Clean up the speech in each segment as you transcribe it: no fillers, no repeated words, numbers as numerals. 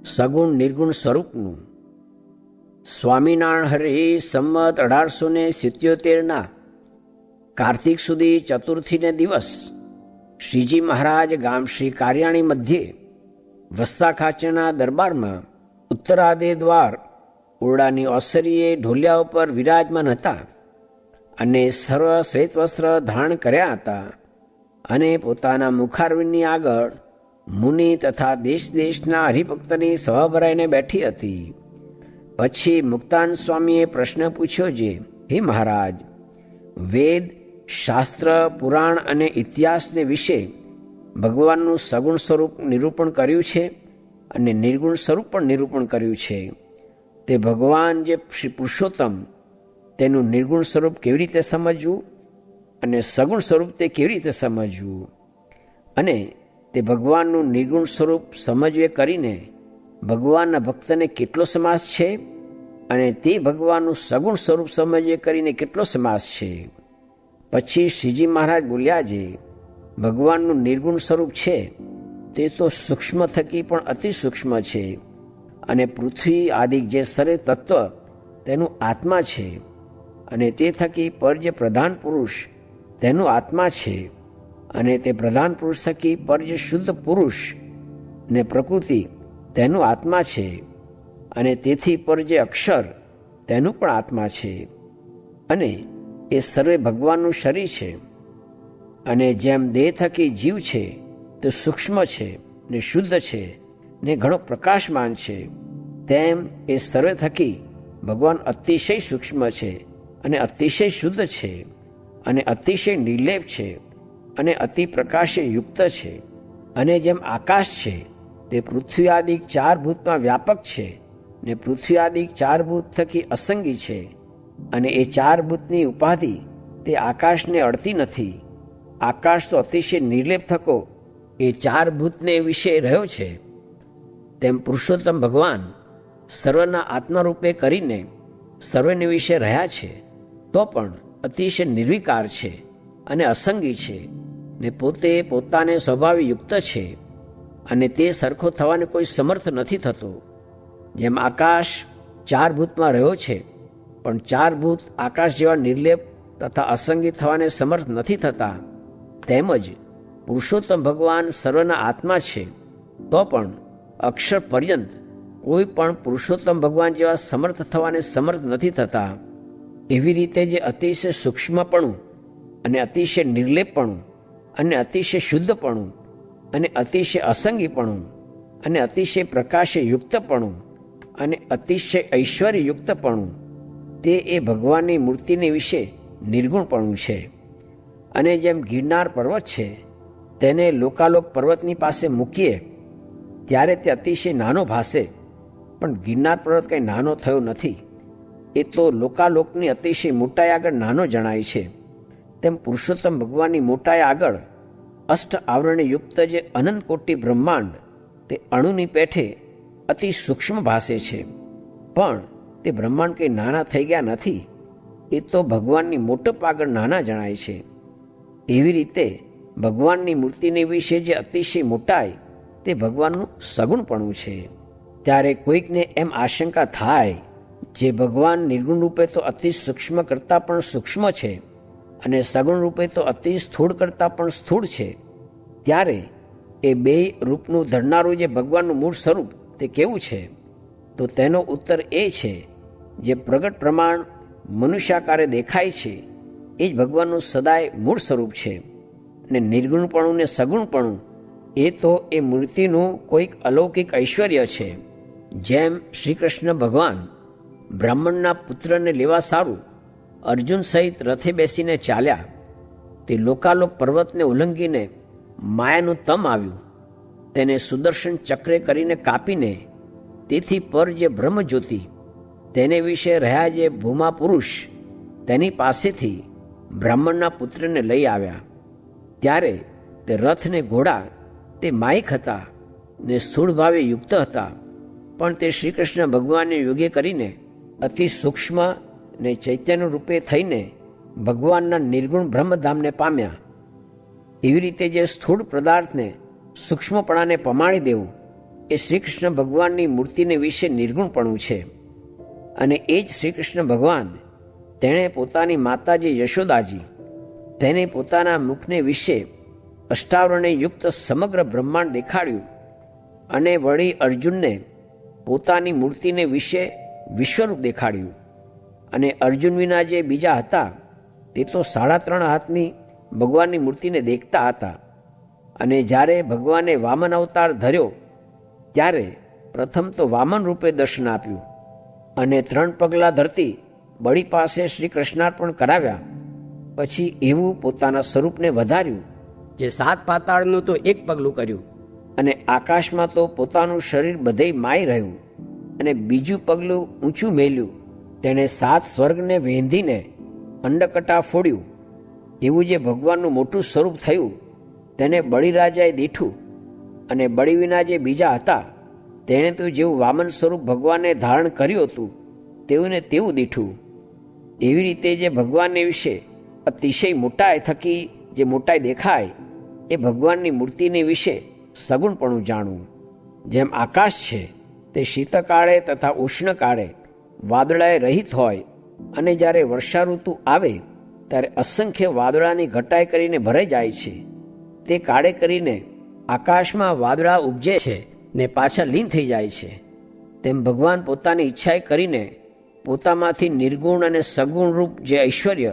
સગુણ નિર્ગુણ સ્વરૂપનું. સ્વામિનારાયણ હરિ સંમત 1877 કાર્તિક સુધી ચતુર્થીને દિવસ શ્રીજી મહારાજ ગામ શ્રી કારિયાણી મધ્યે વસ્તા ખાચરના દરબારમાં ઉત્તરાદે દ્વાર ઓરડાની ઓસરીએ ઢોલિયા ઉપર વિરાજમાન હતા અને સર્વ શ્વેત વસ્ત્ર ધારણ કર્યા હતા અને પોતાના મુખારવિંદની આગળ મુનિ તથા દેશ દેશના હરિભક્તની સભા ભરાઈને બેઠી હતી. પછી મુક્તાન સ્વામીએ પ્રશ્ન પૂછ્યો જે, હે મહારાજ, વેદ, શાસ્ત્ર, પુરાણ અને ઇતિહાસને વિશે ભગવાનનું સગુણ સ્વરૂપ નિરૂપણ કર્યું છે અને નિર્ગુણ સ્વરૂપ પણ નિરૂપણ કર્યું છે. તે ભગવાન જે શ્રી પુરુષોત્તમ તેનું નિર્ગુણ સ્વરૂપ કેવી રીતે સમજવું અને સગુણ સ્વરૂપ તે કેવી રીતે સમજવું, અને તે ભગવાનનું નિર્ગુણ સ્વરૂપ સમજવે કરીને ભગવાનના ભક્તને કેટલો સમાસ છે અને તે ભગવાનનું સગુણ સ્વરૂપ સમજવે કરીને કેટલો સમાસ છે. પછી શ્રીજી મહારાજ બોલ્યા જે ભગવાનનું નિર્ગુણ સ્વરૂપ છે તે તો સૂક્ષ્મ થકી પણ અતિ સૂક્ષ્મ છે અને પૃથ્વી આદિ જે સરે તત્વ તેનું આત્મા છે અને તે થકી પર જે પ્રધાન પુરુષ તેનું આત્મા છે અને તે પ્રધાન પુરુષ થકી પર જે શુદ્ધ પુરુષ ને પ્રકૃતિ તેનું આત્મા છે અને તેથી પર જે અક્ષર તેનું પણ આત્મા છે અને એ સર્વે ભગવાનનું શરીર છે. અને જેમ દેહ થકી જીવ છે તે સૂક્ષ્મ છે ને શુદ્ધ છે ને ઘણો પ્રકાશમાન છે, તેમ એ સર્વે થકી ભગવાન અતિશય સૂક્ષ્મ છે અને અતિશય શુદ્ધ છે અને અતિશય નિર્લેપ છે અને અતિ પ્રકાશે યુક્ત છે. અને જેમ આકાશ છે તે પૃથ્વી આદિ 4 ભૂતમાં વ્યાપક છે ને પૃથ્વી આદિ 4 ભૂત થકી અસંગી છે અને એ 4 ભૂતની ઉપાધિ તે આકાશને અડતી નથી. આકાશ તો અતિશય નિર્લેપ થકો એ 4 ભૂતને વિશે રહ્યો છે. તેમ પુરુષોત્તમ ભગવાન સર્વના આત્મારૂપે કરીને સર્વને વિશે રહ્યા છે, તો પણ અતિશય નિર્વિકાર છે અને અસંગી છે ને પોતે પોતાને સ્વભાવે યુક્ત છે અને તે સરખો થવાને કોઈ સમર્થ નથી થતો. જેમ આકાશ 4 ભૂતમાં રહ્યો છે પણ 4 ભૂત આકાશ જેવા નિર્લેપ તથા અસંગી થવાને સમર્થ નથી થતા, તેમજ પુરુષોત્તમ ભગવાન સર્વના આત્મા છે તો પણ અક્ષર પર્યંત કોઈ પણ પુરુષોત્તમ ભગવાન જેવા સમર્થ થવાને સમર્થ નથી થતા. એવી રીતે જે અતિશય સૂક્ષ્મપણું અને અતિશય નિર્લેપપણું અને અતિશય શુદ્ધપણું અને અતિશય અસંગીપણું અને અતિશય પ્રકાશે યુક્તપણું અને અતિશય ઐશ્વર્ય યુક્તપણું તે એ ભગવાનની મૂર્તિને વિશે નિર્ગુણપણું છે. અને જેમ ગિરનાર પર્વત છે તેને લોકાલોક પર્વતની પાસે મૂકીએ ત્યારે તે અતિશય નાનો ભાસે, પણ ગિરનાર પર્વત કંઈ નાનો થયો નથી, એ તો લોકાલોકની અતિશય મોટાઈ આગળ નાનો જણાય છે. તેમ પુરુષોત્તમ ભગવાનની મોટાઈ આગળ અષ્ટ આવરણે યુક્ત જે અનંત કોટી બ્રહ્માંડ તે અણુની પેઠે અતિ સૂક્ષ્મ ભાસે છે, પણ તે બ્રહ્માંડ કંઈ નાના થઈ ગયા નથી, એ તો ભગવાનની મોટપ આગળ નાના જણાય છે. એવી રીતે ભગવાનની મૂર્તિને વિશે જે અતિશય મોટાઈ તે ભગવાનનું સગુણપણું છે. ત્યારે કોઈકને એમ આશંકા થાય જે ભગવાન નિર્ગુણ રૂપે તો અતિ સૂક્ષ્મ કરતાં પણ સૂક્ષ્મ છે અને સગુણ રૂપે તો અતિ સ્થૂળ કરતાં પણ સ્થૂળ છે, ત્યારે એ 2 રૂપનું ધરનારું જે ભગવાનનું મૂળ સ્વરૂપ તે કેવું છે? તો તેનો ઉત્તર એ છે જે પ્રગટ પ્રમાણ મનુષ્યાકારે દેખાય છે એ જ ભગવાનનું સદાય મૂળ સ્વરૂપ છે. અને નિર્ગુણપણું ને સગુણપણું એ તો એ મૂર્તિનું કોઈક અલૌકિક ઐશ્વર્ય છે. જેમ શ્રી કૃષ્ણ ભગવાન બ્રાહ્મણના પુત્રને લેવા સારું અર્જુન સહિત રથે બેસીને ચાલ્યા, તે લોકાલોક પર્વતને ઉલ્લંઘીને માયાનું તમ આવ્યું, તેને સુદર્શન ચક્રે કરીને કાપીને તેથી પર જે બ્રહ્મજ્યોતિ તેને વિશે રહ્યા જે ભૂમા પુરુષ તેની પાસેથી બ્રાહ્મણના પુત્રને લઈ આવ્યા. ત્યારે તે રથ ને ઘોડા તે માયિક હતા ને સ્થૂળ ભાવે યુક્ત હતા, પણ તે શ્રી કૃષ્ણ ભગવાનને યોગ્ય કરીને અતિ સૂક્ષ્મ ને ચૈતન્ય રૂપે થઈને ભગવાનના નિર્ગુણ બ્રહ્મધામને પામ્યા. એવી રીતે જે સ્થૂળ પદાર્થને સૂક્ષ્મપણાને પમાડી દેવું એ શ્રી કૃષ્ણ ભગવાનની મૂર્તિને વિશે નિર્ગુણપણું છે. અને એ જ શ્રી કૃષ્ણ ભગવાન તેણે પોતાની માતાજી યશોદાજી તેને પોતાના મુખને વિશે અષ્ટાવરણે યુક્ત સમગ્ર બ્રહ્માંડ દેખાડ્યું. અને વળી અર્જુનને પોતાની મૂર્તિને વિશે વિશ્વરૂપ દેખાડ્યું. અને અર્જુન વિના જે બીજા હતા તે તો 3.5 હાથની ભગવાનની મૂર્તિને દેખતા હતા. અને જ્યારે ભગવાને વામન અવતાર ધર્યો ત્યારે પ્રથમ તો વામન રૂપે દર્શન આપ્યું અને 3 પગલાં ધરતી બળી પાસે શ્રી કૃષ્ણાર્પણ કરાવ્યા. પછી એવું પોતાના સ્વરૂપને વધાર્યું જે 7 પાતાળનું તો 1 પગલું કર્યું અને આકાશમાં તો પોતાનું શરીર બધેય માઈ રહ્યું અને બીજું પગલું ઊંચું મેલ્યું. તેણે 7 સ્વર્ગને વેંધીને અંડકટા ફોડ્યું. એવું જે ભગવાનનું મોટું સ્વરૂપ થયું તેને બળીરાજાએ દીઠું. અને બળી વિના જે બીજા હતા તેણે તો જેવું વામન સ્વરૂપ ભગવાને ધારણ કર્યું હતું તેવું ને તેવું દીઠું. એવી રીતે જે ભગવાનને વિશે અતિશય મોટાઈ થકી જે મોટાઈ દેખાય એ ભગવાનની મૂર્તિને વિશે સગુણપણું જાણવું. જેમ આકાશ છે તે શીતકાળે તથા ઉષ્ણકાળે વાદળાએ રહિત હોય અને જ્યારે વર્ષા ઋતુ આવે ત્યારે અસંખ્ય વાદળાની ઘટાઈ કરીને ભરાઈ જાય છે, તે કાળે કરીને આકાશમાં વાદળા ઉપજે છે ને પાછા લીન થઈ જાય છે. તેમ ભગવાન પોતાની ઈચ્છાએ કરીને પોતામાંથી નિર્ગુણ અને સગુણ રૂપ જે ઐશ્વર્ય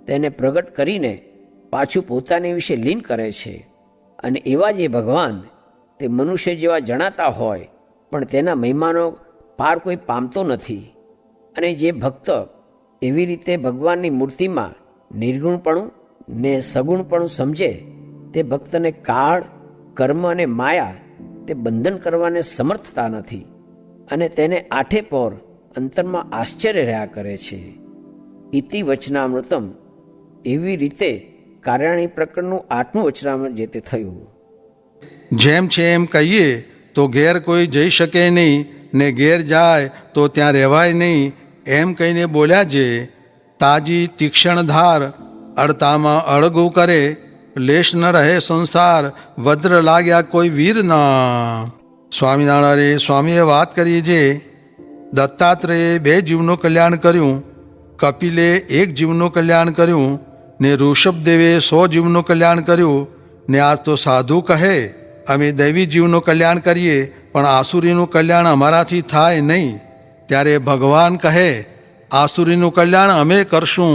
તેને પ્રગટ કરીને પાછું પોતાની વિશે લીન કરે છે. અને એવા જે ભગવાન તે મનુષ્ય જેવા જણાતા હોય પણ તેના મહિમાનો પાર કોઈ પામતો નથી. અને જે ભક્ત એવી રીતે ભગવાનની મૂર્તિમાં નિર્ગુણપણું ને સગુણપણું સમજે તે ભક્તને કાળ, કર્મ અને માયા તે બંધન કરવાને સમર્થતા નથી અને તેને આઠે પહોર અંતરમાં આશ્ચર્ય રહ્યા કરે છે. ઇતિ વચનામૃતમ. એવી રીતે કાર્યાણી પ્રકરણનું 8મું વચનામૃત જે તે થયું. જેમ છે એમ કહીએ તો ઘેર કોઈ જઈ શકે નહીં ને ઘેર જાય તો ત્યાં રહેવાય નહીં એમ કહીને બોલ્યા જે તાજી તીક્ષ્ણ ધાર અડતામાં અળગું કરે લેશ ન રહે સંસાર વજ્ર લાગ્યા કોઈ વીર ના. સ્વામિનારાયણ સ્વામીએ વાત કરી જે દત્તાત્રેયે 2 જીવનું કલ્યાણ કર્યું, કપિલે 1 જીવનું કલ્યાણ કર્યું ને ઋષભદેવે 100 જીવનું કલ્યાણ કર્યું ને આજ તો સાધુ કહે અમે દૈવી જીવનું કલ્યાણ કરીએ પણ આસુરીનું કલ્યાણ અમારાથી થાય નહીં. ત્યારે ભગવાન કહે આસુરીનું કલ્યાણ અમે કરશું.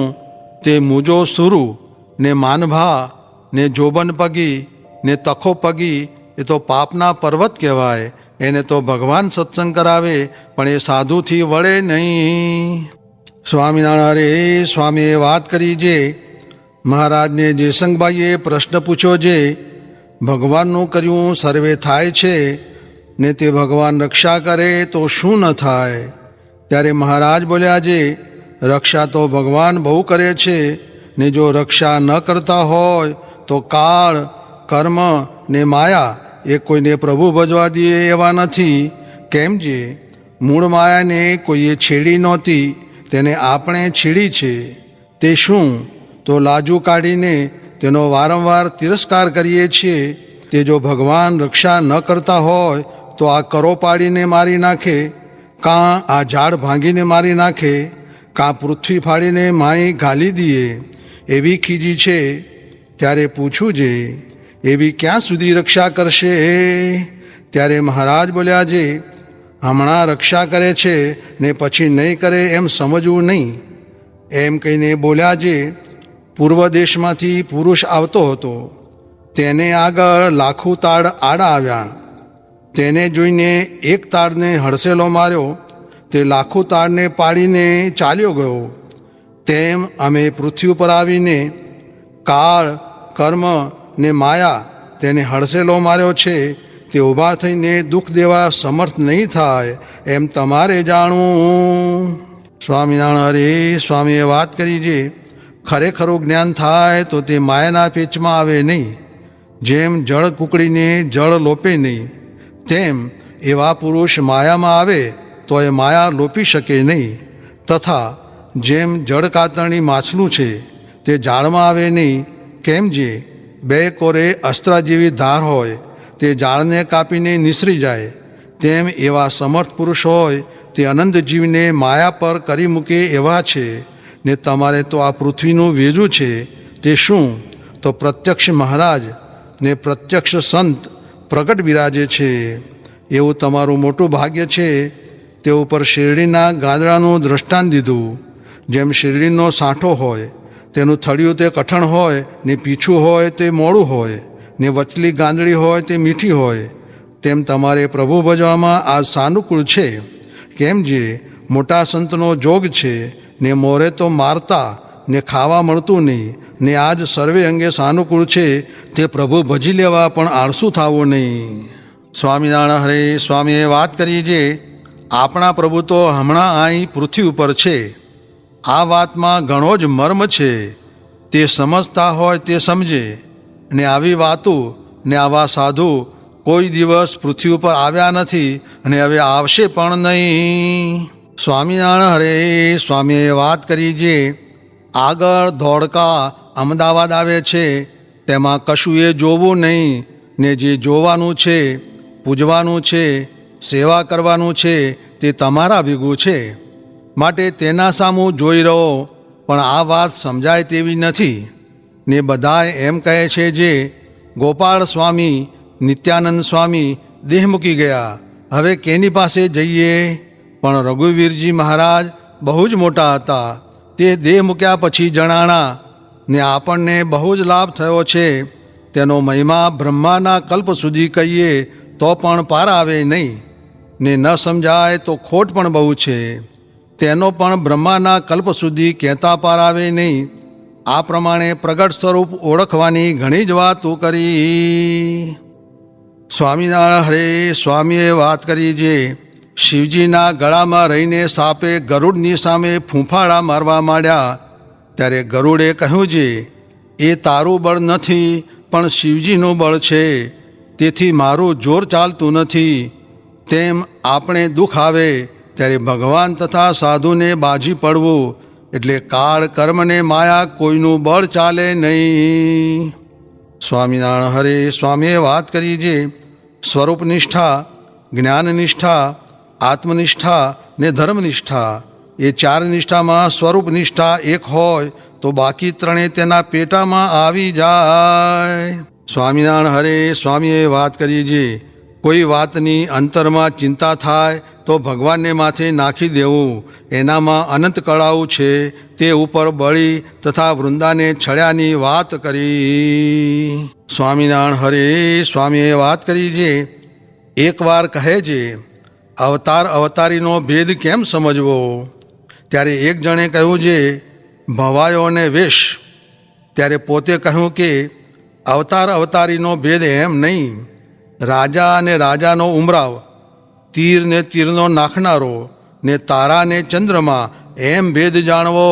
તે મુજો સુરુ ને માનભા ને જોબન પગી ને તખો પગી એ તો પાપના પર્વત કહેવાય. એને તો ભગવાન સત્સંગ કરાવે પણ એ સાધુથી વળે નહીં. સ્વામિનારાયણ સ્વામીએ વાત કરી જે મહારાજને જેસંગભાઈએ પ્રશ્ન પૂછ્યો જે ભગવાનનું કર્યું સર્વે થાય છે ને તે ભગવાન રક્ષા કરે તો શું ન થાય. ત્યારે મહારાજ બોલ્યા જે રક્ષા તો ભગવાન બહુ કરે છે ને જો રક્ષા ન કરતા હોય તો કાળ, કર્મ ને માયા એ કોઈને પ્રભુ ભજવા દે એવા નથી. કેમ જે મૂળ માયાને કોઈએ છેડી નહોતી તેને આપણે છેડી છે. તે શું તો લાજુ કાઢીને તેનો વારંવાર તિરસ્કાર કરીએ છીએ. તે જો ભગવાન રક્ષા ન કરતા હોય તો આ કરો પાડીને મારી નાખે, કાં આ ઝાડ ભાંગીને મારી નાખે, કાં પૃથ્વી ફાડીને માઈ ઘાલી દઈએ એવી ખીજી છે. ત્યારે પૂછું જે એવી ક્યાં સુધી રક્ષા કરશે. ત્યારે મહારાજ બોલ્યા જે હમણાં રક્ષા કરે છે ને પછી નહીં કરે એમ સમજવું નહીં. એમ કહીને બોલ્યા જે પૂર્વ દેશમાંથી પુરુષ આવતો હતો, તેને આગળ લાખું તાડ આડા આવ્યા. તેને જોઈને એક તાડને હડસેલો માર્યો, તે લાખું તાડને પાડીને ચાલ્યો ગયો. તેમ અમે પૃથ્વી ઉપર આવીને કાળ, કર્મ ને માયા તેને હડસેલો માર્યો છે. તે ઊભા થઈને દુઃખ દેવા સમર્થ નહીં થાય એમ તમારે જાણવું. સ્વામિનારાયણ સ્વામીએ વાત કરી જે ખરેખરું જ્ઞાન થાય તો તે માયાના પેચમાં આવે નહીં. જેમ જળ કૂકડીને જળ લોપે નહીં તેમ એવા પુરુષ માયામાં આવે તો એ માયા લોપી શકે નહીં. તથા જેમ જળ કાતરણી માછલું છે તે જાળમાં આવે નહીં. કેમ જે 2 કોરે અસ્ત્ર જેવી ધાર હોય તે જાળને કાપીને નિસરી જાય તેમ એવા સમર્થ પુરુષ હોય તે અનંત જીવને માયા પર કરી મૂકે એવા છે. ને તમારે તો આ પૃથ્વીનું વેજું છે તે શું? તો પ્રત્યક્ષ મહારાજ ને પ્રત્યક્ષ સંત પ્રગટ બિરાજે છે. એવું તમારું મોટું ભાગ્ય છે. તે ઉપર શેરડીના ગાદડાનું દ્રષ્ટાંત દીધું. જેમ શેરડીનો સાંઠો હોય, તેનું થળિયું તે કઠણ હોય, ને પીછું હોય તે મોડું હોય, ને વચલી ગાંદડી હોય તે મીઠી હોય, તેમ તમારે પ્રભુ ભજવામાં આ સાનુકૂળ છે. કેમ જે મોટા સંતનો જોગ છે, ને મોરે તો મારતા ને ખાવા મળતું નહીં, ને આજ સર્વે અંગે સાનુકૂળ છે, તે પ્રભુ ભજી લેવા પણ આળસુ થવું નહીં. સ્વામિનારાયણ હરે. સ્વામીએ વાત કરી જે આપણા પ્રભુ તો હમણાં અહીં પૃથ્વી ઉપર છે. આ વાતમાં ઘણો જ મર્મ છે. તે સમજતા હોય તે સમજે. ને આવી વાતો ને આવા સાધુ કોઈ દિવસ પૃથ્વી ઉપર આવ્યા નથી અને હવે આવશે પણ નહીં. સ્વામિનારાયણ હરે. સ્વામીએ વાત કરી જે આગળ ધોળકા અમદાવાદ આવે છે, તેમાં કશું એ જોવું નહીં, ને જે જોવાનું છે, પૂજવાનું છે, સેવા કરવાનું છે, તે તમારા ભેગું છે. માટે તેના સામું જોઈ રહો. પણ આ વાત સમજાય તેવી નથી. ને બધાએ એમ કહે છે જે ગોપાળ સ્વામી, નિત્યાનંદ સ્વામી દેહ મૂકી ગયા, હવે કેની પાસે જઈએ? પણ રઘુવીરજી મહારાજ બહુ જ મોટા હતા. તે દેહ મૂક્યા પછી જણાણા, ને આપણને બહુ જ લાભ થયો છે. તેનો મહિમા બ્રહ્માના કલ્પ સુધી કહીએ તો પણ પાર આવે નહીં, ને ન સમજાય તો ખોટ પણ બહુ છે. તેનો પણ બ્રહ્માના કલ્પ સુધી કહેતા પાર આવે નહીં. આ પ્રમાણે પ્રગટ સ્વરૂપ ઓળખવાની ઘણી જ વાતો કરી. સ્વામિનારાયણ હરે. સ્વામીએ વાત કરી જે શિવજીના ગળામાં રહીને સાપે ગરુડની સામે ફૂંફાડા મારવા માંડ્યા, ત્યારે ગરુડે કહ્યું જે એ તારું બળ નથી, પણ શિવજીનું બળ છે, તેથી મારું જોર ચાલતું નથી. તેમ આપણે દુઃખ આવે ત્યારે ભગવાન તથા સાધુને બાજી પડવું, એટલે કાળ કર્મને માયા કોઈનું બળ ચાલે નહીં. સ્વામિનારાયણ હરે. સ્વામીએ વાત કરી જે સ્વરૂપ નિષ્ઠા, જ્ઞાન નિષ્ઠા, આત્મનિષ્ઠા ને ધર્મનિષ્ઠા, એ ચાર નિષ્ઠામાં સ્વરૂપ નિષ્ઠા એક હોય તો બાકી ત્રણે તેના પેટામાં આવી જાય. સ્વામિનારાયણ હરે. સ્વામીએ વાત કરી જે કોઈ વાતની અંતરમાં ચિંતા થાય તો ભગવાનને માથે નાખી દેવું, એનામાં અનંત કળાઓ છે. તે ઉપર બળી તથા વૃંદાને છળ્યાની વાત કરી. સ્વામિનારાયણ હરે. સ્વામીએ વાત કરી જે એકવાર કહે જે અવતાર અવતારીનો ભેદ કેમ સમજવો? ત્યારે એક જણે કહ્યું જે ભવાયોને વેશ. ત્યારે પોતે કહ્યું કે અવતાર અવતારીનો ભેદ એમ નહીં, રાજા અને રાજાનો ઉમરાવ, તીર ને તીરનો નાખનારો, ને તારા ને ચંદ્રમા, એમ ભેદ જાણવો.